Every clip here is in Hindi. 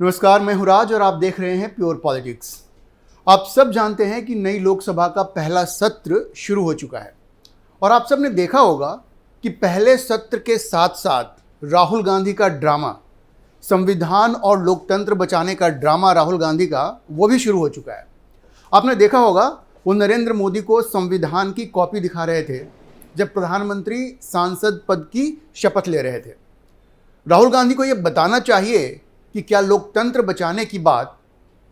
नमस्कार, मैं हूं राज और आप देख रहे हैं प्योर पॉलिटिक्स। आप सब जानते हैं कि नई लोकसभा का पहला सत्र शुरू हो चुका है और आप सब ने देखा होगा कि पहले सत्र के साथ साथ राहुल गांधी का ड्रामा, संविधान और लोकतंत्र बचाने का ड्रामा राहुल गांधी का, वो भी शुरू हो चुका है। आपने देखा होगा वो नरेंद्र मोदी को संविधान की कॉपी दिखा रहे थे जब प्रधानमंत्री सांसद पद की शपथ ले रहे थे। राहुल गांधी को ये बताना चाहिए कि क्या लोकतंत्र बचाने की बात,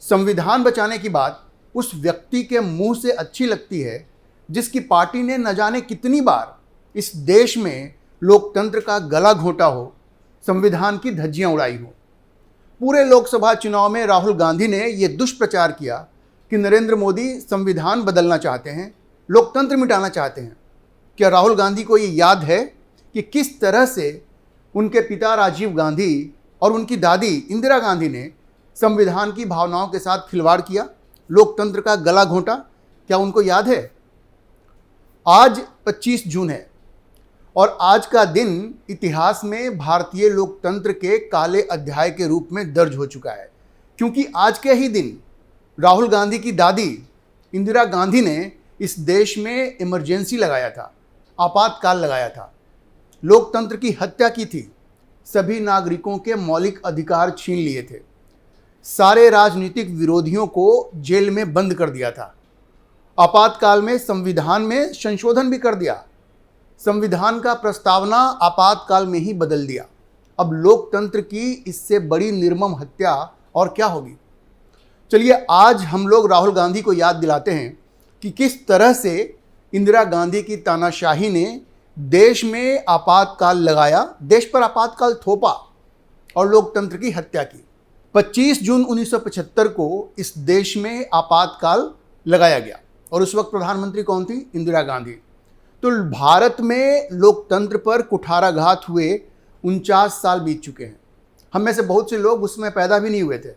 संविधान बचाने की बात उस व्यक्ति के मुंह से अच्छी लगती है जिसकी पार्टी ने न जाने कितनी बार इस देश में लोकतंत्र का गला घोंटा हो, संविधान की धज्जियां उड़ाई हो। पूरे लोकसभा चुनाव में राहुल गांधी ने यह दुष्प्रचार किया कि नरेंद्र मोदी संविधान बदलना चाहते हैं, लोकतंत्र मिटाना चाहते हैं। क्या राहुल गांधी को ये याद है कि किस तरह से उनके पिता राजीव गांधी और उनकी दादी इंदिरा गांधी ने संविधान की भावनाओं के साथ खिलवाड़ किया, लोकतंत्र का गला घोंटा? क्या उनको याद है? आज 25 जून है और आज का दिन इतिहास में भारतीय लोकतंत्र के काले अध्याय के रूप में दर्ज हो चुका है, क्योंकि आज के ही दिन राहुल गांधी की दादी इंदिरा गांधी ने इस देश में इमरजेंसी लगाया था, आपातकाल लगाया था, लोकतंत्र की हत्या की थी, सभी नागरिकों के मौलिक अधिकार छीन लिए थे, सारे राजनीतिक विरोधियों को जेल में बंद कर दिया था, आपातकाल में संविधान में संशोधन भी कर दिया, संविधान का प्रस्तावना आपातकाल में ही बदल दिया। अब लोकतंत्र की इससे बड़ी निर्मम हत्या और क्या होगी? चलिए आज हम लोग राहुल गांधी को याद दिलाते हैं कि किस तरह से इंदिरा गांधी की तानाशाही ने देश में आपातकाल लगाया, देश पर आपातकाल थोपा और लोकतंत्र की हत्या की। 25 जून 1975 को इस देश में आपातकाल लगाया गया और उस वक्त प्रधानमंत्री कौन थी? इंदिरा गांधी। तो भारत में लोकतंत्र पर कुठाराघात हुए 49 साल बीत चुके हैं। हम में से बहुत से लोग उसमें पैदा भी नहीं हुए थे,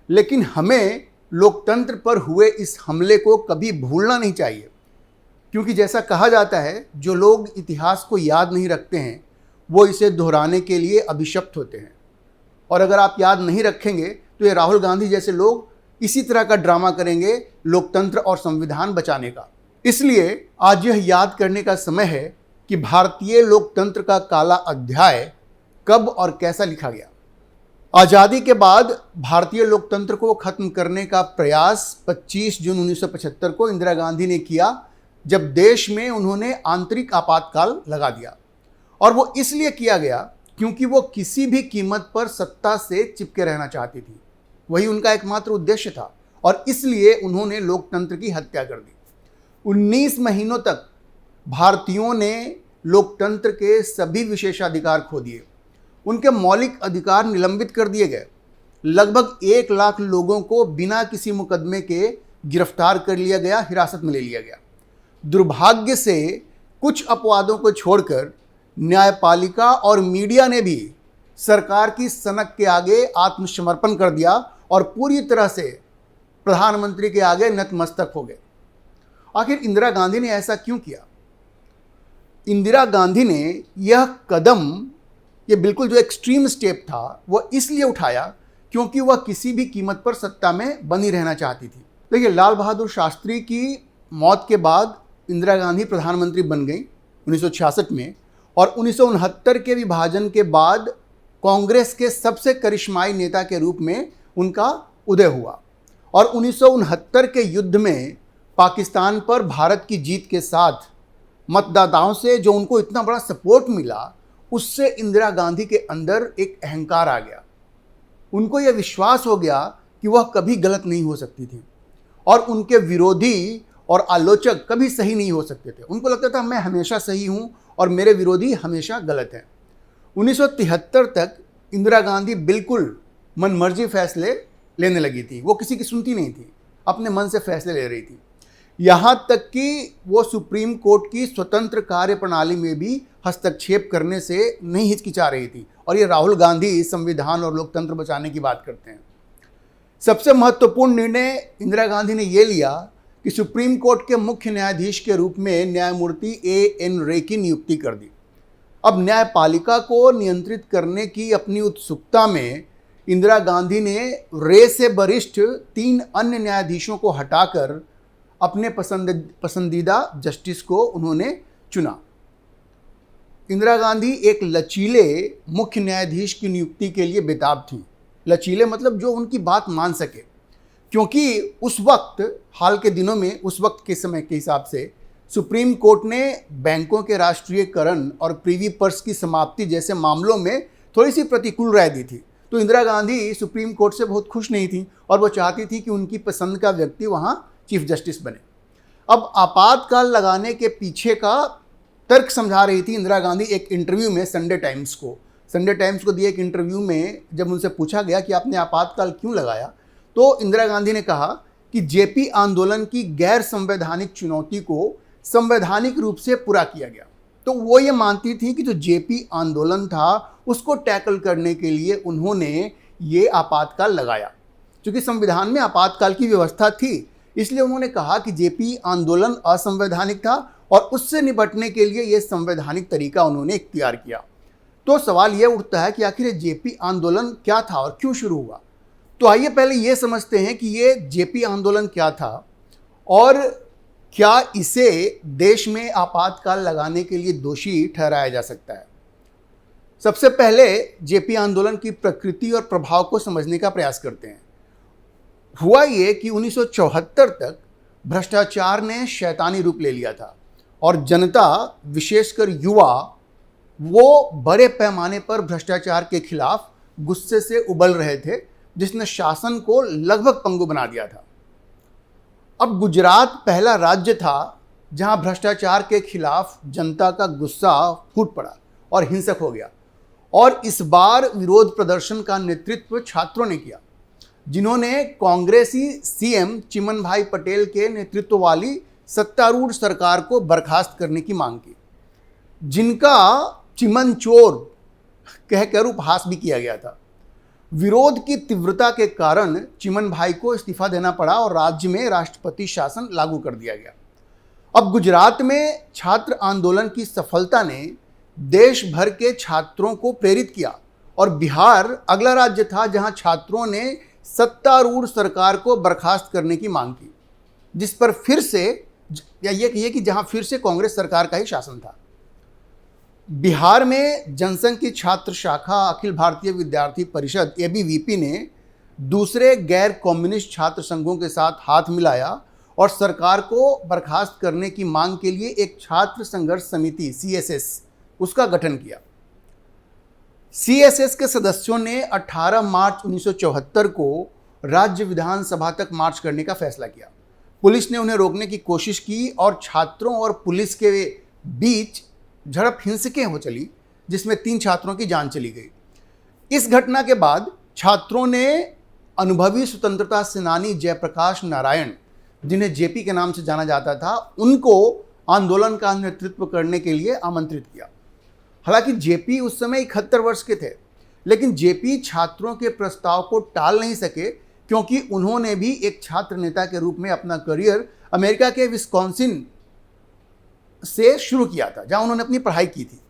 लेकिन हमें लोकतंत्र पर हुए इस हमले को कभी भूलना नहीं चाहिए, क्योंकि जैसा कहा जाता है जो लोग इतिहास को याद नहीं रखते हैं वो इसे दोहराने के लिए अभिशप्त होते हैं। और अगर आप याद नहीं रखेंगे तो ये राहुल गांधी जैसे लोग इसी तरह का ड्रामा करेंगे लोकतंत्र और संविधान बचाने का। इसलिए आज यह याद करने का समय है कि भारतीय लोकतंत्र का काला अध्याय कब और कैसा लिखा गया। आज़ादी के बाद भारतीय लोकतंत्र को खत्म करने का प्रयास 25 जून 1975 को इंदिरा गांधी ने किया, जब देश में उन्होंने आंतरिक आपातकाल लगा दिया। और वो इसलिए किया गया क्योंकि वो किसी भी कीमत पर सत्ता से चिपके रहना चाहती थी, वही उनका एकमात्र उद्देश्य था और इसलिए उन्होंने लोकतंत्र की हत्या कर दी। 19 महीनों तक भारतीयों ने लोकतंत्र के सभी विशेषाधिकार खो दिए, उनके मौलिक अधिकार निलंबित कर दिए गए। लगभग 1 लाख लोगों को बिना किसी मुकदमे के गिरफ्तार कर लिया गया, हिरासत में ले लिया गया। दुर्भाग्य से कुछ अपवादों को छोड़कर न्यायपालिका और मीडिया ने भी सरकार की सनक के आगे आत्मसमर्पण कर दिया और पूरी तरह से प्रधानमंत्री के आगे नतमस्तक हो गए। आखिर इंदिरा गांधी ने ऐसा क्यों किया? इंदिरा गांधी ने यह कदम, ये बिल्कुल जो एक्सट्रीम स्टेप था, वो इसलिए उठाया क्योंकि वह किसी भी कीमत पर सत्ता में बनी रहना चाहती थी। देखिए, लाल बहादुर शास्त्री की मौत के बाद इंदिरा गांधी प्रधानमंत्री बन गई 1966 में और 1969 के विभाजन के बाद कांग्रेस के सबसे करिश्माई नेता के रूप में उनका उदय हुआ और 1969 के युद्ध में पाकिस्तान पर भारत की जीत के साथ मतदाताओं से जो उनको इतना बड़ा सपोर्ट मिला, उससे इंदिरा गांधी के अंदर एक अहंकार आ गया। उनको यह विश्वास हो गया कि वह कभी गलत नहीं हो सकती थी और उनके विरोधी और आलोचक कभी सही नहीं हो सकते थे। उनको लगता था मैं हमेशा सही हूं और मेरे विरोधी हमेशा गलत हैं। 1973 तक इंदिरा गांधी बिल्कुल मनमर्जी फैसले लेने लगी थी, वो किसी की सुनती नहीं थी, अपने मन से फैसले ले रही थी। यहाँ तक कि वो सुप्रीम कोर्ट की स्वतंत्र कार्य प्रणाली में भी हस्तक्षेप करने से नहीं हिचकिचा रही थी। और ये राहुल गांधी संविधान और लोकतंत्र बचाने की बात करते हैं। सबसे महत्वपूर्ण निर्णय इंदिरा गांधी ने ये लिया कि सुप्रीम कोर्ट के मुख्य न्यायाधीश के रूप में न्यायमूर्ति A.N. रे की नियुक्ति कर दी। अब न्यायपालिका को नियंत्रित करने की अपनी उत्सुकता में इंदिरा गांधी ने रे से वरिष्ठ 3 अन्य न्यायाधीशों को हटाकर अपने पसंदीदा जस्टिस को उन्होंने चुना। इंदिरा गांधी एक लचीले मुख्य न्यायाधीश की नियुक्ति के लिए बेताब थी। लचीले मतलब जो उनकी बात मान सके, क्योंकि उस वक्त, हाल के दिनों में, उस वक्त के समय के हिसाब से सुप्रीम कोर्ट ने बैंकों के राष्ट्रीयकरण और प्रीवी पर्स की समाप्ति जैसे मामलों में थोड़ी सी प्रतिकूल राय दी थी। तो इंदिरा गांधी सुप्रीम कोर्ट से बहुत खुश नहीं थी और वो चाहती थी कि उनकी पसंद का व्यक्ति वहाँ चीफ जस्टिस बने। अब आपातकाल लगाने के पीछे का तर्क समझा रही थी इंदिरा गांधी एक इंटरव्यू में संडे टाइम्स को दिए एक इंटरव्यू में जब उनसे पूछा गया कि आपने आपातकाल क्यों लगाया, तो इंदिरा गांधी ने कहा कि जेपी आंदोलन की गैर संवैधानिक चुनौती को संवैधानिक रूप से पूरा किया गया। तो वो ये मानती थी कि जो जेपी आंदोलन था उसको टैकल करने के लिए उन्होंने ये आपातकाल लगाया। क्योंकि संविधान में आपातकाल की व्यवस्था थी, इसलिए उन्होंने कहा कि जेपी आंदोलन असंवैधानिक था और उससे निपटने के लिए ये संवैधानिक तरीका उन्होंने इख्तियार किया। तो सवाल ये उठता है कि आखिर जेपी आंदोलन क्या था और क्यों शुरू हुआ। तो आइए पहले ये समझते हैं कि ये जेपी आंदोलन क्या था और क्या इसे देश में आपातकाल लगाने के लिए दोषी ठहराया जा सकता है। सबसे पहले जेपी आंदोलन की प्रकृति और प्रभाव को समझने का प्रयास करते हैं। हुआ ये कि 1974 तक भ्रष्टाचार ने शैतानी रूप ले लिया था और जनता, विशेषकर युवा, वो बड़े पैमाने पर भ्रष्टाचार के खिलाफ गुस्से से उबल रहे थे, जिसने शासन को लगभग पंगु बना दिया था। अब गुजरात पहला राज्य था जहां भ्रष्टाचार के खिलाफ जनता का गुस्सा फूट पड़ा और हिंसक हो गया। और इस बार विरोध प्रदर्शन का नेतृत्व छात्रों ने किया, जिन्होंने कांग्रेसी सीएम चिमनभाई पटेल के नेतृत्व वाली सत्तारूढ़ सरकार को बर्खास्त करने की मांग की, जिनका चिमन चोर कहकर उपहास भी किया गया था। विरोध की तीव्रता के कारण चिमन भाई को इस्तीफा देना पड़ा और राज्य में राष्ट्रपति शासन लागू कर दिया गया। अब गुजरात में छात्र आंदोलन की सफलता ने देश भर के छात्रों को प्रेरित किया और बिहार अगला राज्य था जहां छात्रों ने सत्तारूढ़ सरकार को बर्खास्त करने की मांग की, जिस पर फिर से, या ये कहिए कि जहां फिर से कांग्रेस सरकार का ही शासन था। बिहार में जनसंघ की छात्र शाखा अखिल भारतीय विद्यार्थी परिषद एबीवीपी ने दूसरे गैर कम्युनिस्ट छात्र संघों के साथ हाथ मिलाया और सरकार को बर्खास्त करने की मांग के लिए एक छात्र संघर्ष समिति सीएसएस उसका गठन किया। सीएसएस के सदस्यों ने 18 मार्च 1974 को राज्य विधानसभा तक मार्च करने का फैसला किया। पुलिस ने उन्हें रोकने की कोशिश की और छात्रों और पुलिस के बीच झड़प हिंसकें हो चली, जिसमें 3 छात्रों की जान चली गई। इस घटना के बाद छात्रों ने अनुभवी स्वतंत्रता सेनानी जयप्रकाश नारायण, जिन्हें जेपी के नाम से जाना जाता था, उनको आंदोलन का नेतृत्व करने के लिए आमंत्रित किया। हालांकि जेपी उस समय 71 वर्ष के थे, लेकिन जेपी छात्रों के प्रस्ताव को टाल नहीं सके, क्योंकि उन्होंने भी एक छात्र नेता के रूप में अपना करियर अमेरिका के विस्कॉन्सिन से शुरू किया था, जहां उन्होंने अपनी पढ़ाई की थी।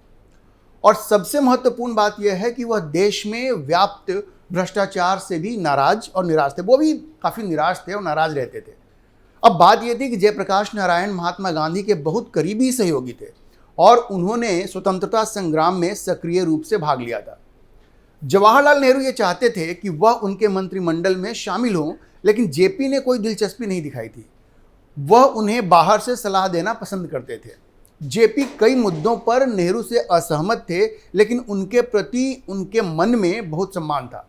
और सबसे महत्वपूर्ण बात यह है कि वह देश में व्याप्त भ्रष्टाचार से भी नाराज और निराश थे। वो भी काफ़ी निराश थे और नाराज रहते थे। अब बात यह थी कि जयप्रकाश नारायण महात्मा गांधी के बहुत करीबी सहयोगी थे और उन्होंने स्वतंत्रता संग्राम में सक्रिय रूप से भाग लिया था। जवाहरलाल नेहरू ये चाहते थे कि वह उनके मंत्रिमंडल में शामिल हों, लेकिन जेपी ने कोई दिलचस्पी नहीं दिखाई थी। वह उन्हें बाहर से सलाह देना पसंद करते थे। जेपी कई मुद्दों पर नेहरू से असहमत थे, लेकिन उनके प्रति उनके मन में बहुत सम्मान था।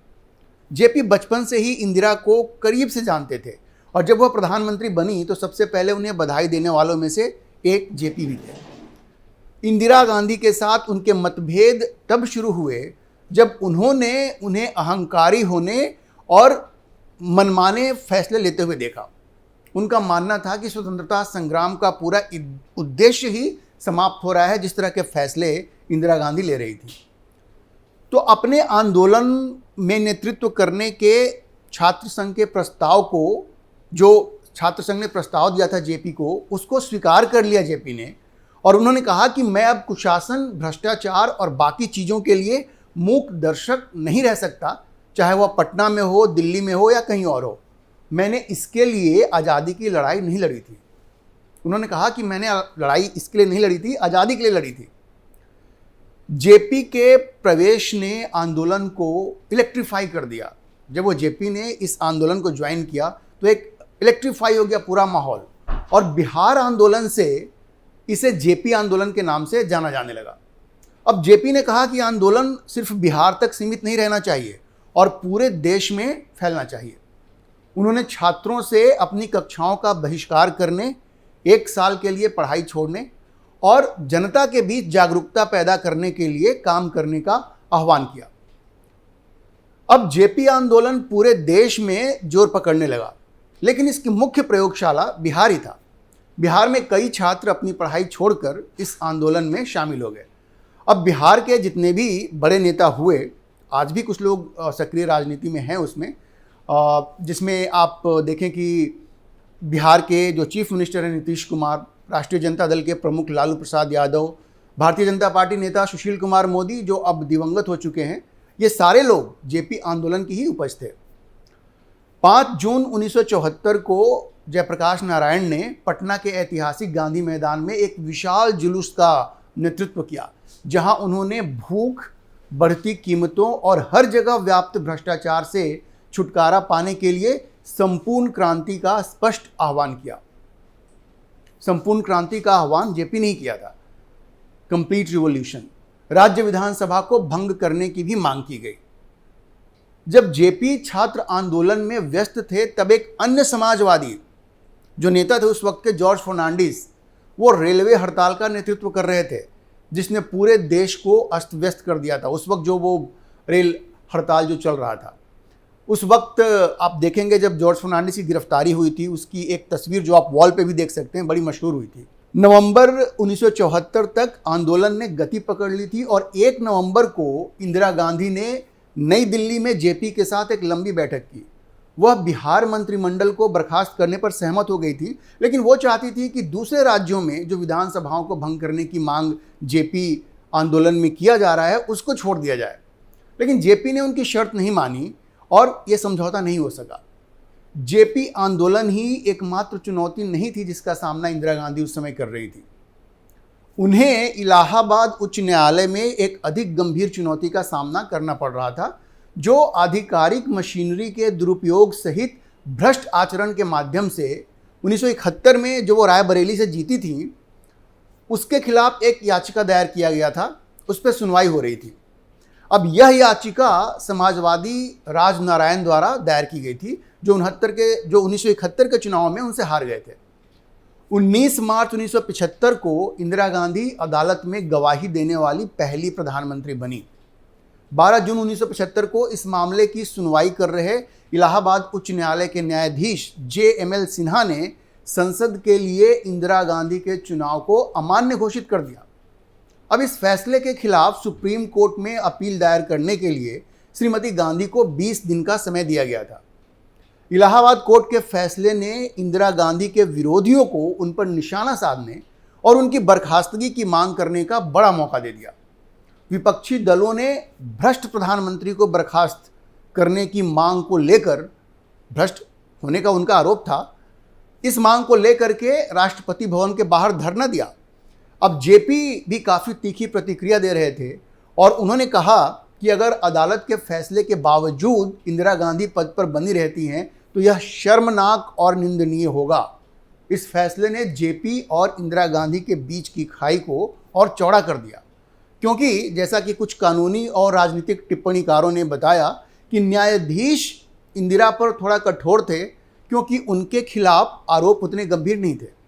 जेपी बचपन से ही इंदिरा को करीब से जानते थे और जब वह प्रधानमंत्री बनी तो सबसे पहले उन्हें बधाई देने वालों में से एक जेपी भी थे। इंदिरा गांधी के साथ उनके मतभेद तब शुरू हुए जब उन्होंने उन्हें अहंकारी होने और मनमाने फैसले लेते हुए देखा। उनका मानना था कि स्वतंत्रता संग्राम का पूरा उद्देश्य ही समाप्त हो रहा है जिस तरह के फैसले इंदिरा गांधी ले रही थी। तो अपने आंदोलन में नेतृत्व करने के छात्र संघ के प्रस्ताव को, जो छात्र संघ ने प्रस्ताव दिया था जेपी को, उसको स्वीकार कर लिया जेपी ने और उन्होंने कहा कि मैं अब कुशासन, भ्रष्टाचार और बाकी चीज़ों के लिए मूक दर्शक नहीं रह सकता। चाहे वह पटना में हो, दिल्ली में हो या कहीं और हो। मैंने इसके लिए आज़ादी की लड़ाई नहीं लड़ी थी। उन्होंने कहा कि मैंने लड़ाई इसके लिए नहीं लड़ी थी, आज़ादी के लिए लड़ी थी। जेपी के प्रवेश ने आंदोलन को इलेक्ट्रीफाई कर दिया। जब वो जेपी ने इस आंदोलन को ज्वाइन किया तो एक इलेक्ट्रीफाई हो गया पूरा माहौल, और बिहार आंदोलन से इसे जेपी आंदोलन के नाम से जाना जाने लगा। अब जेपी ने कहा कि आंदोलन सिर्फ बिहार तक सीमित नहीं रहना चाहिए और पूरे देश में फैलना चाहिए। उन्होंने छात्रों से अपनी कक्षाओं का बहिष्कार करने, 1 साल के लिए पढ़ाई छोड़ने और जनता के बीच जागरूकता पैदा करने के लिए काम करने का आह्वान किया। अब जेपी आंदोलन पूरे देश में जोर पकड़ने लगा, लेकिन इसकी मुख्य प्रयोगशाला बिहार ही था। बिहार में कई छात्र अपनी पढ़ाई छोड़कर इस आंदोलन में शामिल हो गए। अब बिहार के जितने भी बड़े नेता हुए, आज भी कुछ लोग सक्रिय राजनीति में हैं उसमें, जिसमें आप देखें कि बिहार के जो चीफ मिनिस्टर हैं नीतीश कुमार, राष्ट्रीय जनता दल के प्रमुख लालू प्रसाद यादव, भारतीय जनता पार्टी नेता सुशील कुमार मोदी जो अब दिवंगत हो चुके हैं, ये सारे लोग जेपी आंदोलन की ही उपज थे। 5 जून 1974 को जयप्रकाश नारायण ने पटना के ऐतिहासिक गांधी मैदान में एक विशाल जुलूस का नेतृत्व किया, जहां उन्होंने भूख, बढ़ती कीमतों और हर जगह व्याप्त भ्रष्टाचार से छुटकारा पाने के लिए संपूर्ण क्रांति का स्पष्ट आह्वान किया। संपूर्ण क्रांति का आह्वान जेपी ने किया था, कंप्लीट रिवॉल्यूशन। राज्य विधानसभा को भंग करने की भी मांग की गई। जब जेपी छात्र आंदोलन में व्यस्त थे, तब एक अन्य समाजवादी जो नेता थे उस वक्त के, जॉर्ज फर्नांडिस, वो रेलवे हड़ताल का नेतृत्व कर रहे थे, जिसने पूरे देश को अस्त व्यस्त कर दिया था। उस वक्त जो वो रेल हड़ताल जो चल रहा था, उस वक्त आप देखेंगे जब जॉर्ज फर्नांडिस की गिरफ्तारी हुई थी, उसकी एक तस्वीर जो आप वॉल पे भी देख सकते हैं, बड़ी मशहूर हुई थी। नवंबर 1974 तक आंदोलन ने गति पकड़ ली थी और 1 नवंबर को इंदिरा गांधी ने नई दिल्ली में जेपी के साथ एक लंबी बैठक की। वह बिहार मंत्रिमंडल को बर्खास्त करने पर सहमत हो गई थी, लेकिन वो चाहती थी कि दूसरे राज्यों में जो विधानसभाओं को भंग करने की मांग जेपी आंदोलन में किया जा रहा है उसको छोड़ दिया जाए। लेकिन जेपी ने उनकी शर्त नहीं मानी और ये समझौता नहीं हो सका। जेपी आंदोलन ही एकमात्र चुनौती नहीं थी जिसका सामना इंदिरा गांधी उस समय कर रही थी। उन्हें इलाहाबाद उच्च न्यायालय में एक अधिक गंभीर चुनौती का सामना करना पड़ रहा था, जो आधिकारिक मशीनरी के दुरुपयोग सहित भ्रष्ट आचरण के माध्यम से 1971 में जो वो रायबरेली से जीती थी, उसके खिलाफ एक याचिका दायर किया गया था, उस पर सुनवाई हो रही थी। अब यह याचिका समाजवादी राजनारायण द्वारा दायर की गई थी, जो 1971 के चुनाव में उनसे हार गए थे। 19 मार्च 1975 को इंदिरा गांधी अदालत में गवाही देने वाली पहली प्रधानमंत्री बनी। 12 जून 1975 को इस मामले की सुनवाई कर रहे इलाहाबाद उच्च न्यायालय के न्यायाधीश JML सिन्हा ने संसद के लिए इंदिरा गांधी के चुनाव को अमान्य घोषित कर दिया। अब इस फैसले के खिलाफ सुप्रीम कोर्ट में अपील दायर करने के लिए श्रीमती गांधी को 20 दिन का समय दिया गया था। इलाहाबाद कोर्ट के फैसले ने इंदिरा गांधी के विरोधियों को उन पर निशाना साधने और उनकी बर्खास्तगी की मांग करने का बड़ा मौका दे दिया। विपक्षी दलों ने भ्रष्ट प्रधानमंत्री को बर्खास्त करने की मांग को लेकर, भ्रष्ट होने का उनका आरोप था, इस मांग को लेकर के राष्ट्रपति भवन के बाहर धरना दिया। अब जेपी भी काफ़ी तीखी प्रतिक्रिया दे रहे थे और उन्होंने कहा कि अगर अदालत के फैसले के बावजूद इंदिरा गांधी पद पर बनी रहती हैं तो यह शर्मनाक और निंदनीय होगा। इस फैसले ने जेपी और इंदिरा गांधी के बीच की खाई को और चौड़ा कर दिया, क्योंकि जैसा कि कुछ कानूनी और राजनीतिक टिप्पणीकारों ने बताया कि न्यायाधीश इंदिरा पर थोड़ा कठोर थे, क्योंकि उनके खिलाफ आरोप उतने गंभीर नहीं थे।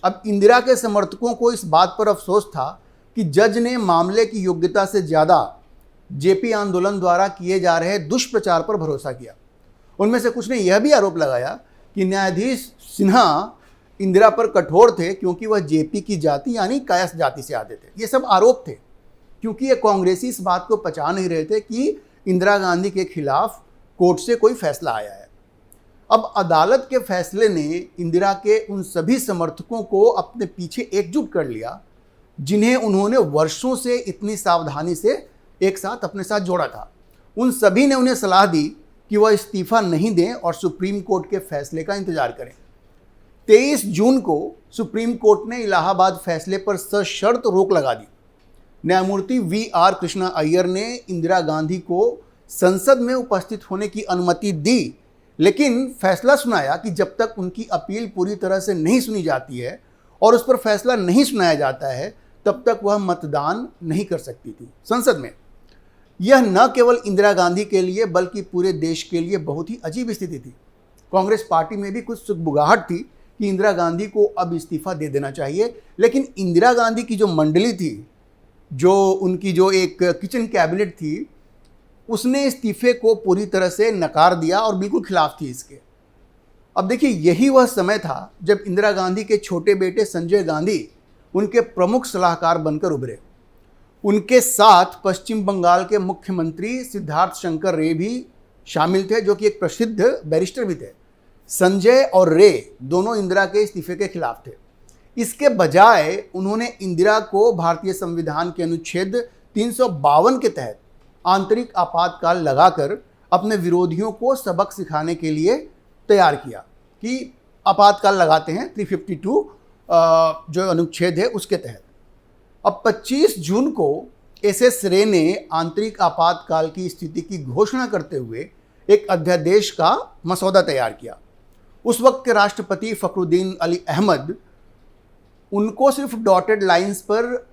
अब इंदिरा के समर्थकों को इस बात पर अफसोस था कि जज ने मामले की योग्यता से ज़्यादा जेपी आंदोलन द्वारा किए जा रहे दुष्प्रचार पर भरोसा किया। उनमें से कुछ ने यह भी आरोप लगाया कि न्यायाधीश सिन्हा इंदिरा पर कठोर थे क्योंकि वह जेपी की जाति यानी कायस्थ जाति से आते थे। ये सब आरोप थे, क्योंकि ये कांग्रेसी इस बात को पचा नहीं रहे थे कि इंदिरा गांधी के खिलाफ कोर्ट से कोई फैसला आया है। अब अदालत के फैसले ने इंदिरा के उन सभी समर्थकों को अपने पीछे एकजुट कर लिया जिन्हें उन्होंने वर्षों से इतनी सावधानी से एक साथ अपने साथ जोड़ा था। उन सभी ने उन्हें सलाह दी कि वह इस्तीफा नहीं दें और सुप्रीम कोर्ट के फैसले का इंतजार करें। 23 जून को सुप्रीम कोर्ट ने इलाहाबाद फैसले पर सशर्त रोक लगा दी। न्यायमूर्ति VR कृष्णा अय्यर ने इंदिरा गांधी को संसद में उपस्थित होने की अनुमति दी, लेकिन फैसला सुनाया कि जब तक उनकी अपील पूरी तरह से नहीं सुनी जाती है और उस पर फैसला नहीं सुनाया जाता है, तब तक वह मतदान नहीं कर सकती थी संसद में। यह न केवल इंदिरा गांधी के लिए बल्कि पूरे देश के लिए बहुत ही अजीब स्थिति थी। कांग्रेस पार्टी में भी कुछ सुगबुगाहट थी कि इंदिरा गांधी को अब इस्तीफा दे देना चाहिए, लेकिन इंदिरा गांधी की जो मंडली थी, जो उनकी जो एक किचन कैबिनेट थी, उसने इस्तीफे को पूरी तरह से नकार दिया और बिल्कुल खिलाफ थी इसके। अब देखिए, यही वह समय था जब इंदिरा गांधी के छोटे बेटे संजय गांधी उनके प्रमुख सलाहकार बनकर उभरे। उनके साथ पश्चिम बंगाल के मुख्यमंत्री सिद्धार्थ शंकर रे भी शामिल थे, जो कि एक प्रसिद्ध बैरिस्टर भी थे। संजय और रे दोनों इंदिरा के इस्तीफे के खिलाफ थे। इसके बजाय उन्होंने इंदिरा को भारतीय संविधान के अनुच्छेद 352 के तहत आंतरिक आपातकाल लगाकर अपने विरोधियों को सबक सिखाने के लिए तैयार किया कि आपातकाल लगाते हैं 352 जो अनुच्छेद है उसके तहत। अब 25 जून को SS रे ने आंतरिक आपातकाल की स्थिति की घोषणा करते हुए एक अध्यादेश का मसौदा तैयार किया। उस वक्त के राष्ट्रपति फखरुद्दीन अली अहमद, उनको सिर्फ डॉटेड लाइंस पर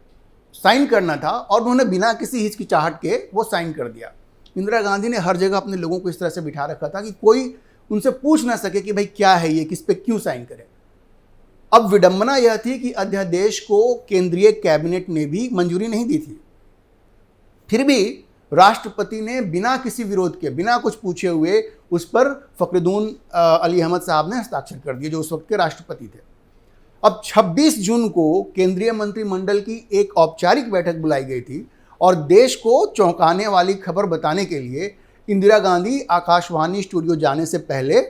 साइन करना था और उन्होंने बिना किसी हिचकिचाहट के वो साइन कर दिया। इंदिरा गांधी ने हर जगह अपने लोगों को इस तरह से बिठा रखा था कि कोई उनसे पूछ ना सके कि भाई क्या है ये, किस पे क्यों साइन करें। अब विडंबना यह थी कि अध्यादेश को केंद्रीय कैबिनेट ने भी मंजूरी नहीं दी थी। फिर भी राष्ट्रपति ने बिना किसी विरोध के, बिना कुछ पूछे हुए उस पर फखरुद्दीन अली अहमद साहब ने हस्ताक्षर कर दिए, जो उस वक्त के राष्ट्रपति थे। अब 26 जून को केंद्रीय मंत्रिमंडल की एक औपचारिक बैठक बुलाई गई थी और देश को चौंकाने वाली खबर बताने के लिए इंदिरा गांधी आकाशवाणी स्टूडियो जाने से पहले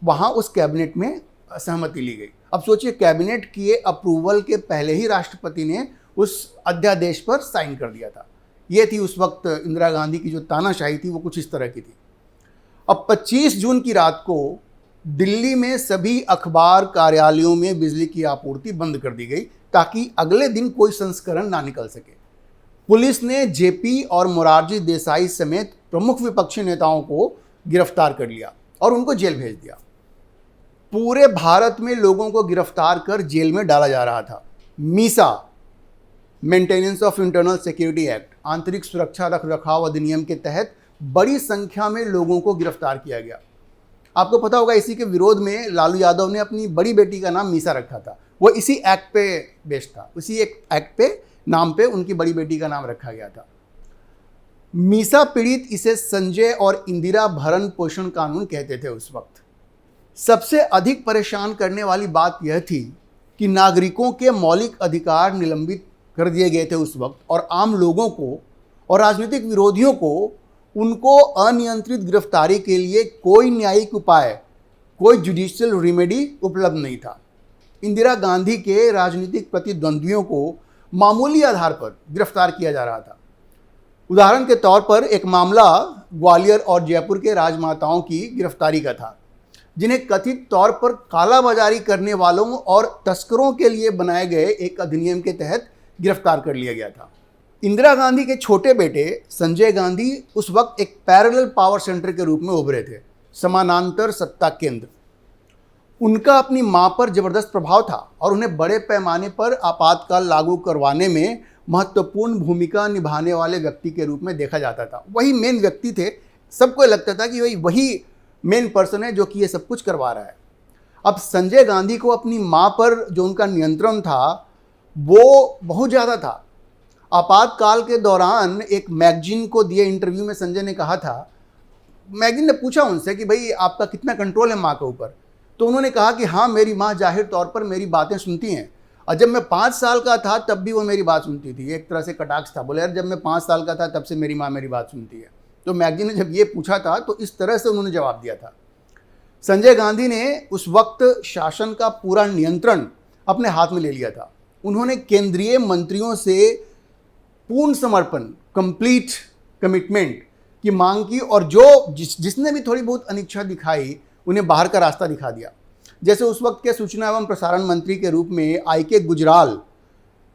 वहां उस कैबिनेट में सहमति ली गई। अब सोचिए, कैबिनेट के अप्रूवल के पहले ही राष्ट्रपति ने उस अध्यादेश पर साइन कर दिया था। ये थी उस वक्त इंदिरा गांधी की जो तानाशाही थी, वो कुछ इस तरह की थी। अब 25 जून की रात को दिल्ली में सभी अखबार कार्यालयों में बिजली की आपूर्ति बंद कर दी गई ताकि अगले दिन कोई संस्करण ना निकल सके। पुलिस ने JP और मोरारजी देसाई समेत प्रमुख विपक्षी नेताओं को गिरफ्तार कर लिया और उनको जेल भेज दिया। पूरे भारत में लोगों को गिरफ्तार कर जेल में डाला जा रहा था। Misa, maintenance of internal security act, आंतरिक सुरक्षा रख रखाव अधिनियम के तहत बड़ी संख्या में लोगों को गिरफ्तार किया गया। आपको पता होगा, इसी के विरोध में लालू यादव ने अपनी बड़ी बेटी का नाम मीसा रखा था। वो इसी एक्ट पे बेस्ड था, उसी एक एक्ट पे नाम पे उनकी बड़ी बेटी का नाम रखा गया था। मीसा पीड़ित इसे संजय और इंदिरा भरण पोषण कानून कहते थे उस वक्त। सबसे अधिक परेशान करने वाली बात यह थी कि नागरिकों के मौलिक अधिकार निलंबित कर दिए गए थे उस वक्त, और आम लोगों को और राजनीतिक विरोधियों को उनको अनियंत्रित गिरफ्तारी के लिए कोई न्यायिक उपाय, कोई जुडिशियल रेमेडी उपलब्ध नहीं था। इंदिरा गांधी के राजनीतिक प्रतिद्वंद्वियों को मामूली आधार पर गिरफ्तार किया जा रहा था। उदाहरण के तौर पर एक मामला ग्वालियर और जयपुर के राजमाताओं की गिरफ्तारी का था, जिन्हें कथित तौर पर कालाबाजारी करने वालों और तस्करों के लिए बनाए गए एक अधिनियम के तहत गिरफ्तार कर लिया गया था। इंदिरा गांधी के छोटे बेटे संजय गांधी उस वक्त एक पैरेलल पावर सेंटर के रूप में उभरे थे, समानांतर सत्ता केंद्र। उनका अपनी मां पर जबरदस्त प्रभाव था और उन्हें बड़े पैमाने पर आपातकाल लागू करवाने में महत्वपूर्ण भूमिका निभाने वाले व्यक्ति के रूप में देखा जाता था। वही मेन व्यक्ति थे, सबको लगता था कि वही मेन पर्सन है जो कि ये सब कुछ करवा रहा है। अब संजय गांधी को अपनी मां पर जो उनका नियंत्रण था वो बहुत ज़्यादा था। आपातकाल के दौरान एक मैगजीन को दिए इंटरव्यू में संजय ने कहा था, मैगजीन ने पूछा उनसे कि भाई आपका कितना कंट्रोल है माँ के ऊपर, तो उन्होंने कहा कि हाँ, मेरी माँ जाहिर तौर पर मेरी बातें सुनती हैं, और जब मैं 5 साल का था तब भी वो मेरी बात सुनती थी। एक तरह से कटाक्ष था, बोले यार जब मैं 5 साल का था तब से मेरी माँ मेरी बात सुनती है। तो मैगजीन ने जब ये पूछा था तो इस तरह से उन्होंने जवाब दिया था। संजय गांधी ने उस वक्त शासन का पूरा नियंत्रण अपने हाथ में ले लिया था। उन्होंने केंद्रीय मंत्रियों से पूर्ण समर्पण, कंप्लीट कमिटमेंट, की मांग की, और जिसने भी थोड़ी बहुत अनिच्छा दिखाई उन्हें बाहर का रास्ता दिखा दिया। जैसे उस वक्त के सूचना एवं प्रसारण मंत्री के रूप में आई.के. गुजराल,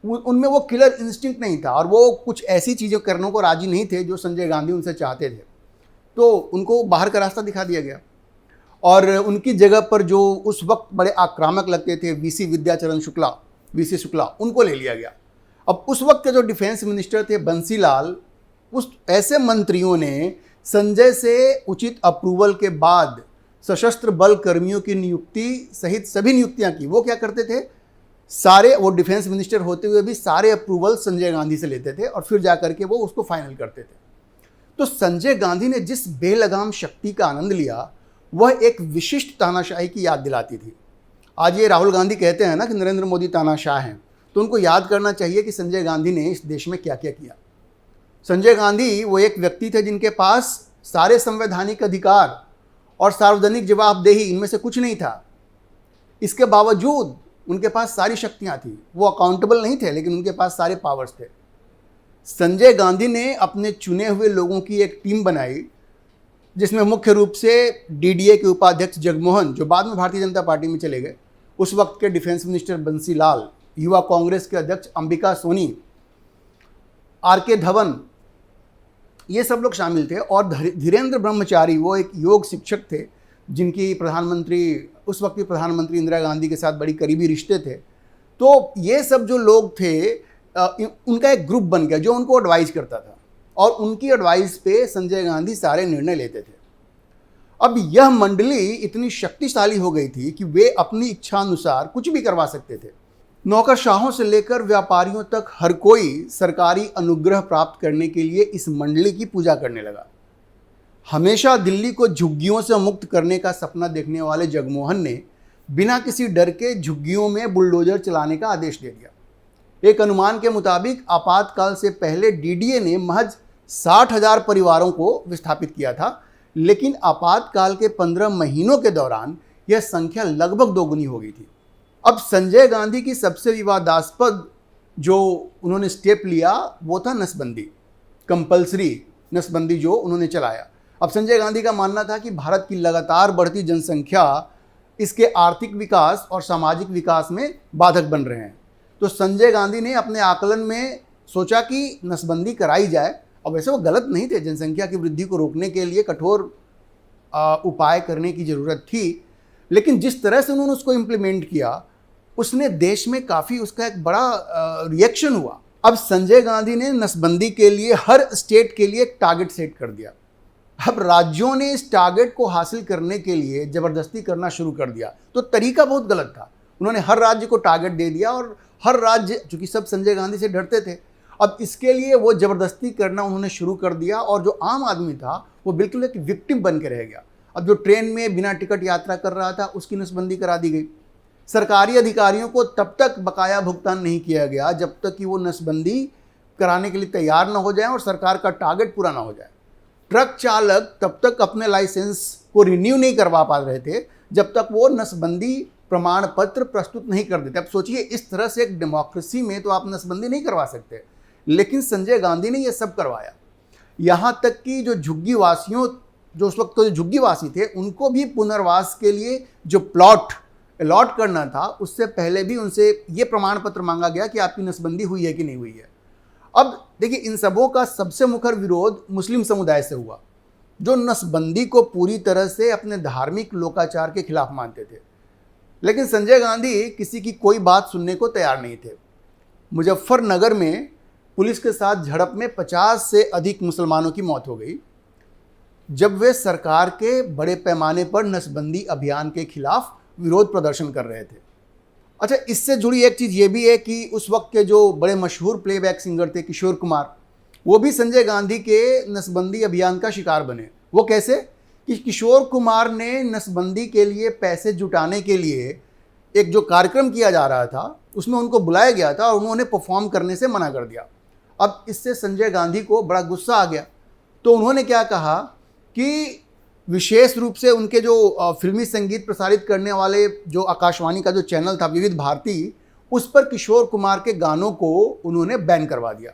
उनमें वो किलर इंस्टिंक्ट नहीं था और वो कुछ ऐसी चीज़ें करने को राजी नहीं थे जो संजय गांधी उनसे चाहते थे, तो उनको बाहर का रास्ता दिखा दिया गया। और उनकी जगह पर जो उस वक्त बड़े आक्रामक लगते थे वीसी शुक्ला, उनको ले लिया गया। अब उस वक्त के जो डिफेंस मिनिस्टर थे बंसीलाल, उस ऐसे मंत्रियों ने संजय से उचित अप्रूवल के बाद सशस्त्र बल कर्मियों की नियुक्ति सहित सभी नियुक्तियां की। वो क्या करते थे, सारे, वो डिफेंस मिनिस्टर होते हुए भी सारे अप्रूवल संजय गांधी से लेते थे और फिर जाकर के वो उसको फाइनल करते थे। तो संजय गांधी ने जिस बेलगाम शक्ति का आनंद लिया वह एक विशिष्ट तानाशाही की याद दिलाती थी। आज ये राहुल गांधी कहते हैं ना कि नरेंद्र मोदी तानाशाह हैं, तो उनको याद करना चाहिए कि संजय गांधी ने इस देश में क्या क्या किया। संजय गांधी वो एक व्यक्ति थे जिनके पास सारे संवैधानिक अधिकार और सार्वजनिक जवाबदेही, इनमें से कुछ नहीं था। इसके बावजूद उनके पास सारी शक्तियां थी। वो अकाउंटेबल नहीं थे लेकिन उनके पास सारे पावर्स थे। संजय गांधी ने अपने चुने हुए लोगों की एक टीम बनाई जिसमें मुख्य रूप से डीडीए के उपाध्यक्ष जगमोहन, जो बाद में भारतीय जनता पार्टी में चले गए, उस वक्त के डिफेंस मिनिस्टर बंसीलाल, युवा कांग्रेस के अध्यक्ष अंबिका सोनी, आर.के. धवन, ये सब लोग शामिल थे। और धीरेन्द्र ब्रह्मचारी, वो एक योग शिक्षक थे जिनकी उस वक्त की प्रधानमंत्री इंदिरा गांधी के साथ बड़ी करीबी रिश्ते थे। तो ये सब जो लोग थे, उनका एक ग्रुप बन गया जो उनको एडवाइस करता था और उनकी एडवाइस पे संजय गांधी सारे निर्णय लेते थे। अब यह मंडली इतनी शक्तिशाली हो गई थी कि वे अपनी इच्छा अनुसार कुछ भी करवा सकते थे। नौकरशाहों से लेकर व्यापारियों तक हर कोई सरकारी अनुग्रह प्राप्त करने के लिए इस मंडली की पूजा करने लगा। हमेशा दिल्ली को झुग्गियों से मुक्त करने का सपना देखने वाले जगमोहन ने बिना किसी डर के झुग्गियों में बुलडोजर चलाने का आदेश दे दिया। एक अनुमान के मुताबिक आपातकाल से पहले डीडीए ने महज 60,000 परिवारों को विस्थापित किया था, लेकिन आपातकाल के 15 महीनों के दौरान यह संख्या लगभग दोगुनी हो गई थी। अब संजय गांधी की सबसे विवादास्पद जो उन्होंने स्टेप लिया वो था नसबंदी, कंपल्सरी नसबंदी जो उन्होंने चलाया। अब संजय गांधी का मानना था कि भारत की लगातार बढ़ती जनसंख्या इसके आर्थिक विकास और सामाजिक विकास में बाधक बन रहे हैं। तो संजय गांधी ने अपने आकलन में सोचा कि नसबंदी कराई जाए। अब वैसे वो गलत नहीं थे, जनसंख्या की वृद्धि को रोकने के लिए कठोर उपाय करने की ज़रूरत थी, लेकिन जिस तरह से उन्होंने उसको इम्प्लीमेंट किया उसने देश में काफ़ी उसका एक बड़ा रिएक्शन हुआ। अब संजय गांधी ने नसबंदी के लिए हर स्टेट के लिए एक टारगेट सेट कर दिया। अब राज्यों ने इस टारगेट को हासिल करने के लिए ज़बरदस्ती करना शुरू कर दिया। तो तरीका बहुत गलत था। उन्होंने हर राज्य को टारगेट दे दिया और हर राज्य, चूँकि सब संजय गांधी से डरते थे, अब इसके लिए वो ज़बरदस्ती करना उन्होंने शुरू कर दिया और जो आम आदमी था वो बिल्कुल एक विक्टिम बन के रह गया। अब जो ट्रेन में बिना टिकट यात्रा कर रहा था उसकी नसबंदी करा दी गई। सरकारी अधिकारियों को तब तक बकाया भुगतान नहीं किया गया जब तक कि वो नसबंदी कराने के लिए तैयार ना हो जाए और सरकार का टारगेट पूरा ना हो जाए। ट्रक चालक तब तक अपने लाइसेंस को रिन्यू नहीं करवा पा रहे थे जब तक वो नसबंदी प्रमाण पत्र प्रस्तुत नहीं कर देते। अब सोचिए, इस तरह से एक डेमोक्रेसी में तो आप नसबंदी नहीं करवा सकते, लेकिन संजय गांधी ने ये सब करवाया। यहाँ तक कि जो झुग्गीवासियों, जो उस वक्त के झुग्गीवासी थे, उनको भी पुनर्वास के लिए जो प्लॉट अलॉट करना था उससे पहले भी उनसे ये प्रमाण पत्र मांगा गया कि आपकी नसबंदी हुई है कि नहीं हुई है। अब देखिए, इन सबों का सबसे मुखर विरोध मुस्लिम समुदाय से हुआ, जो नसबंदी को पूरी तरह से अपने धार्मिक लोकाचार के खिलाफ मानते थे। लेकिन संजय गांधी किसी की कोई बात सुनने को तैयार नहीं थे। मुजफ्फरनगर में पुलिस के साथ झड़प में 50 से अधिक मुसलमानों की मौत हो गई जब वे सरकार के बड़े पैमाने पर नसबंदी अभियान के खिलाफ विरोध प्रदर्शन कर रहे थे। अच्छा, इससे जुड़ी एक चीज़ ये भी है कि उस वक्त के जो बड़े मशहूर प्लेबैक सिंगर थे किशोर कुमार, वो भी संजय गांधी के नसबंदी अभियान का शिकार बने। वो कैसे कि किशोर कुमार ने नसबंदी के लिए पैसे जुटाने के लिए एक जो कार्यक्रम किया जा रहा था उसमें उनको बुलाया गया था और उन्होंने परफॉर्म करने से मना कर दिया। अब इससे संजय गांधी को बड़ा गुस्सा आ गया, तो उन्होंने क्या कहा कि विशेष रूप से उनके जो फिल्मी संगीत प्रसारित करने वाले जो आकाशवाणी का जो चैनल था विविध भारती, उस पर किशोर कुमार के गानों को उन्होंने बैन करवा दिया।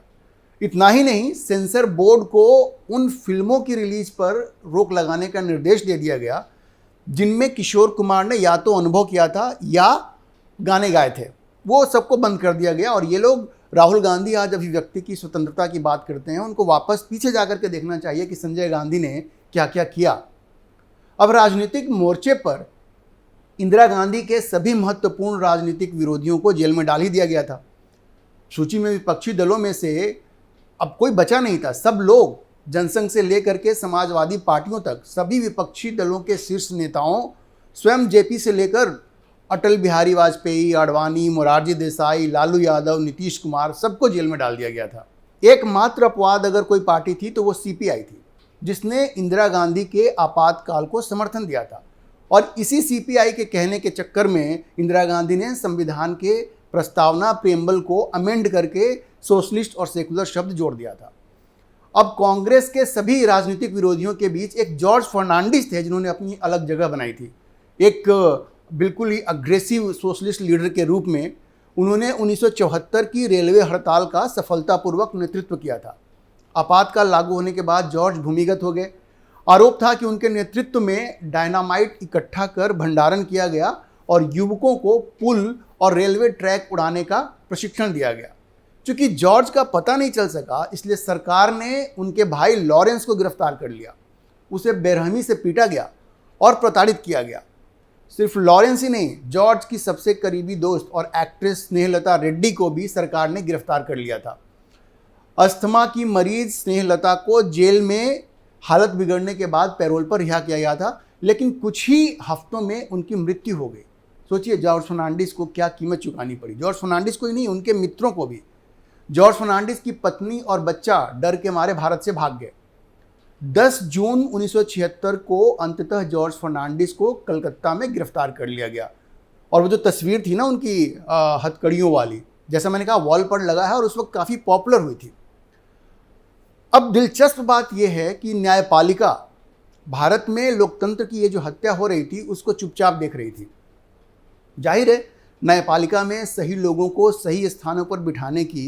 इतना ही नहीं, सेंसर बोर्ड को उन फिल्मों की रिलीज पर रोक लगाने का निर्देश दे दिया गया जिनमें किशोर कुमार ने या तो अनुभव किया था या गाने गाए थे। वो सबको बंद कर दिया गया। और ये लोग, राहुल गांधी आज अभिव्यक्ति की स्वतंत्रता की बात करते हैं, उनको वापस पीछे जाकर के देखना चाहिए कि संजय गांधी ने क्या क्या किया। अब राजनीतिक मोर्चे पर इंदिरा गांधी के सभी महत्वपूर्ण राजनीतिक विरोधियों को जेल में डाल ही दिया गया था। सूची में विपक्षी दलों में से अब कोई बचा नहीं था। सब लोग, जनसंघ से लेकर के समाजवादी पार्टियों तक, सभी विपक्षी दलों के शीर्ष नेताओं, स्वयं जेपी से लेकर अटल बिहारी वाजपेयी, आडवाणी, मोरारजी देसाई, लालू यादव, नीतीश कुमार, सबको जेल में डाल दिया गया था। एकमात्र अपवाद अगर कोई पार्टी थी तो वो सीपीआई थी, जिसने इंदिरा गांधी के आपातकाल को समर्थन दिया था। और इसी सीपीआई के कहने के चक्कर में इंदिरा गांधी ने संविधान के प्रस्तावना प्रेम्बल को अमेंड करके सोशलिस्ट और सेकुलर शब्द जोड़ दिया था। अब कांग्रेस के सभी राजनीतिक विरोधियों के बीच एक जॉर्ज फर्नांडिस थे जिन्होंने अपनी अलग जगह बनाई थी। एक बिल्कुल ही अग्रेसिव सोशलिस्ट लीडर के रूप में उन्होंने 1974 की रेलवे हड़ताल का सफलतापूर्वक नेतृत्व किया था। आपातकाल लागू होने के बाद जॉर्ज भूमिगत हो गए। आरोप था कि उनके नेतृत्व में डायनामाइट इकट्ठा कर भंडारण किया गया और युवकों को पुल और रेलवे ट्रैक उड़ाने का प्रशिक्षण दिया गया। चूंकि जॉर्ज का पता नहीं चल सका, इसलिए सरकार ने उनके भाई लॉरेंस को गिरफ्तार कर लिया। उसे बेरहमी से पीटा गया और प्रताड़ित किया गया। सिर्फ लॉरेंस ही नहीं, जॉर्ज की सबसे करीबी दोस्त और एक्ट्रेस स्नेहलता रेड्डी को भी सरकार ने गिरफ्तार कर लिया था। अस्थमा की मरीज स्नेहलता को जेल में हालत बिगड़ने के बाद पैरोल पर रिहा किया गया था, लेकिन कुछ ही हफ्तों में उनकी मृत्यु हो गई। सोचिए जॉर्ज फर्नांडिस को क्या कीमत चुकानी पड़ी। जॉर्ज फर्नांडिस को ही नहीं, उनके मित्रों को भी। जॉर्ज फर्नांडिस की पत्नी और बच्चा डर के मारे भारत से भाग गए। 10 जून 1976 को अंततः जॉर्ज फर्नांडिस को कलकत्ता में गिरफ्तार कर लिया गया। और वो जो तस्वीर थी ना उनकी हथकड़ियों वाली, जैसा मैंने कहा वॉल पर लगा है और उस वक्त काफ़ी पॉपुलर हुई थी। अब दिलचस्प बात यह है कि न्यायपालिका भारत में लोकतंत्र की ये जो हत्या हो रही थी उसको चुपचाप देख रही थी। जाहिर है न्यायपालिका में सही लोगों को सही स्थानों पर बिठाने की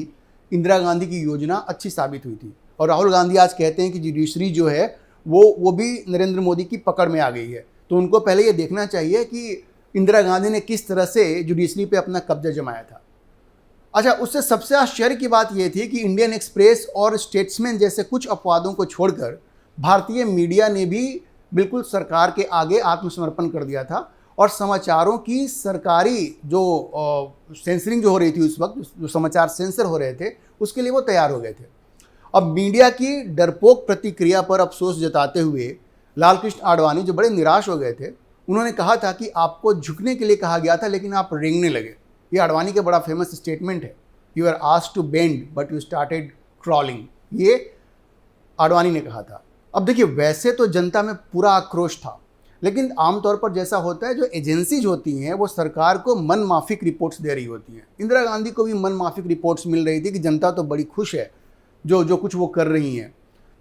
इंदिरा गांधी की योजना अच्छी साबित हुई थी। और राहुल गांधी आज कहते हैं कि जुडिशरी जो है वो भी नरेंद्र मोदी की पकड़ में आ गई है। तो उनको पहले ये देखना चाहिए कि इंदिरा गांधी ने किस तरह से जुडिशरी पे अपना कब्जा जमाया था। अच्छा, उससे सबसे आश्चर्य की बात यह थी कि इंडियन एक्सप्रेस और स्टेट्समैन जैसे कुछ अपवादों को छोड़कर भारतीय मीडिया ने भी बिल्कुल सरकार के आगे आत्मसमर्पण कर दिया था और समाचारों की सरकारी जो सेंसरिंग जो हो रही थी उस वक्त, जो समाचार सेंसर हो रहे थे, उसके लिए वो तैयार हो गए थे। अब मीडिया की डरपोक प्रतिक्रिया पर अफसोस जताते हुए लालकृष्ण आडवाणी, जो बड़े निराश हो गए थे, उन्होंने कहा था कि आपको झुकने के लिए कहा गया था लेकिन आप रेंगने लगे। ये आडवाणी का बड़ा फेमस स्टेटमेंट है, you are asked to bend but you started crawling. ये आडवाणी ने कहा था। अब देखिए, वैसे तो जनता में पूरा आक्रोश था, लेकिन आमतौर पर जैसा होता है, जो एजेंसीज होती हैं वो सरकार को मनमाफिक रिपोर्ट्स दे रही होती हैं। इंदिरा गांधी को भी मनमाफिक रिपोर्ट्स मिल रही थी कि जनता तो बड़ी खुश है जो कुछ वो कर रही हैं।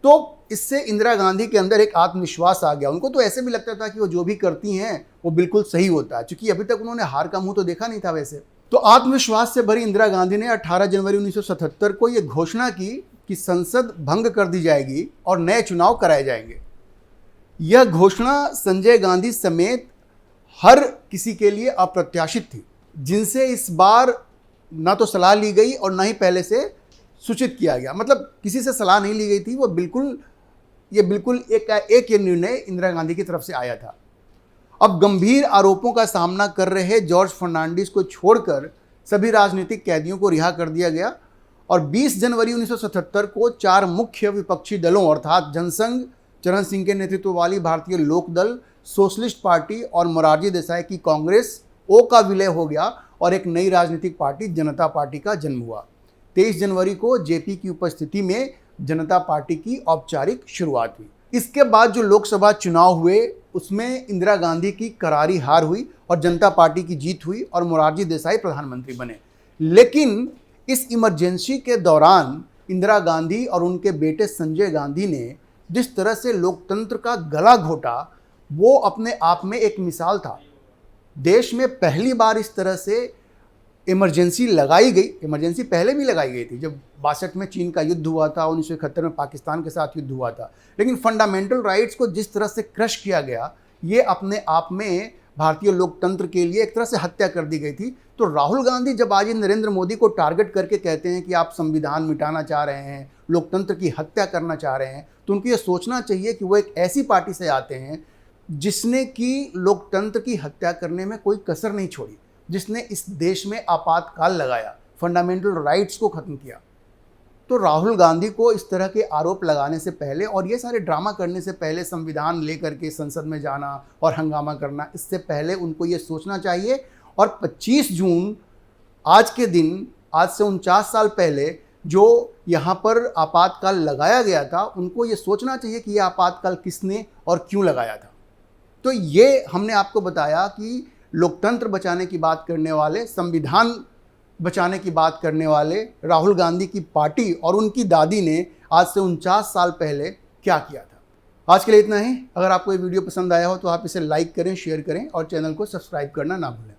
तो इससे इंदिरा गांधी के अंदर एक आत्मविश्वास आ गया। उनको तो ऐसे भी लगता था कि वो जो भी करती हैं वो बिल्कुल सही होता है, क्योंकि अभी तक उन्होंने हार का मुंह तो देखा नहीं था वैसे। तो आत्मविश्वास से भरी इंदिरा गांधी ने 18 जनवरी 1977 को ये घोषणा की कि संसद भंग कर दी जाएगी और नए चुनाव कराए जाएंगे। यह घोषणा संजय गांधी समेत हर किसी के लिए अप्रत्याशित थी, जिनसे इस बार ना तो सलाह ली गई और ना ही पहले से सूचित किया गया। मतलब किसी से सलाह नहीं ली गई थी, वो बिल्कुल एक ये निर्णय इंदिरा गांधी की तरफ से आया था। अब गंभीर आरोपों का सामना कर रहे जॉर्ज फर्नांडिस को छोड़कर सभी राजनीतिक कैदियों को रिहा कर दिया गया और 20 जनवरी 1977 को 4 मुख्य विपक्षी दलों अर्थात जनसंघ, चरण सिंह के नेतृत्व वाली भारतीय लोकदल, सोशलिस्ट पार्टी और मोरारजी देसाई की कांग्रेस ओ का विलय हो गया और एक नई राजनीतिक पार्टी जनता पार्टी का जन्म हुआ। 23 जनवरी को जेपी की उपस्थिति में जनता पार्टी की औपचारिक शुरुआत हुई। इसके बाद जो लोकसभा चुनाव हुए उसमें इंदिरा गांधी की करारी हार हुई और जनता पार्टी की जीत हुई और मोरारजी देसाई प्रधानमंत्री बने। लेकिन इस इमरजेंसी के दौरान इंदिरा गांधी और उनके बेटे संजय गांधी ने जिस तरह से लोकतंत्र का गला घोटा, वो अपने आप में एक मिसाल था। देश में पहली बार इस तरह से इमरजेंसी लगाई गई, इमरजेंसी पहले भी लगाई गई थी, जब 62 में चीन का युद्ध हुआ था, 1971 में पाकिस्तान के साथ युद्ध हुआ था, लेकिन फंडामेंटल राइट्स को जिस तरह से क्रश किया गया, ये अपने आप में भारतीय लोकतंत्र के लिए एक तरह से हत्या कर दी गई थी। तो राहुल गांधी जब आज नरेंद्र मोदी को टारगेट करके कहते हैं कि आप संविधान मिटाना चाह रहे हैं, लोकतंत्र की हत्या करना चाह रहे हैं, तो उनको ये सोचना चाहिए कि वो एक ऐसी पार्टी से आते हैं जिसने कि लोकतंत्र की हत्या करने में कोई कसर नहीं छोड़ी, जिसने इस देश में आपातकाल लगाया, फंडामेंटल राइट्स को ख़त्म किया। तो राहुल गांधी को इस तरह के आरोप लगाने से पहले और ये सारे ड्रामा करने से पहले, संविधान लेकर के संसद में जाना और हंगामा करना, इससे पहले उनको ये सोचना चाहिए। और 25 जून आज के दिन, आज से 49 साल पहले जो यहाँ पर आपातकाल लगाया गया था, उनको ये सोचना चाहिए कि यह आपातकाल किसने और क्यों लगाया था। तो ये हमने आपको बताया कि लोकतंत्र बचाने की बात करने वाले, संविधान बचाने की बात करने वाले राहुल गांधी की पार्टी और उनकी दादी ने आज से 49 साल पहले क्या किया था। आज के लिए इतना ही। अगर आपको ये वीडियो पसंद आया हो तो आप इसे लाइक करें, शेयर करें और चैनल को सब्सक्राइब करना ना भूलें।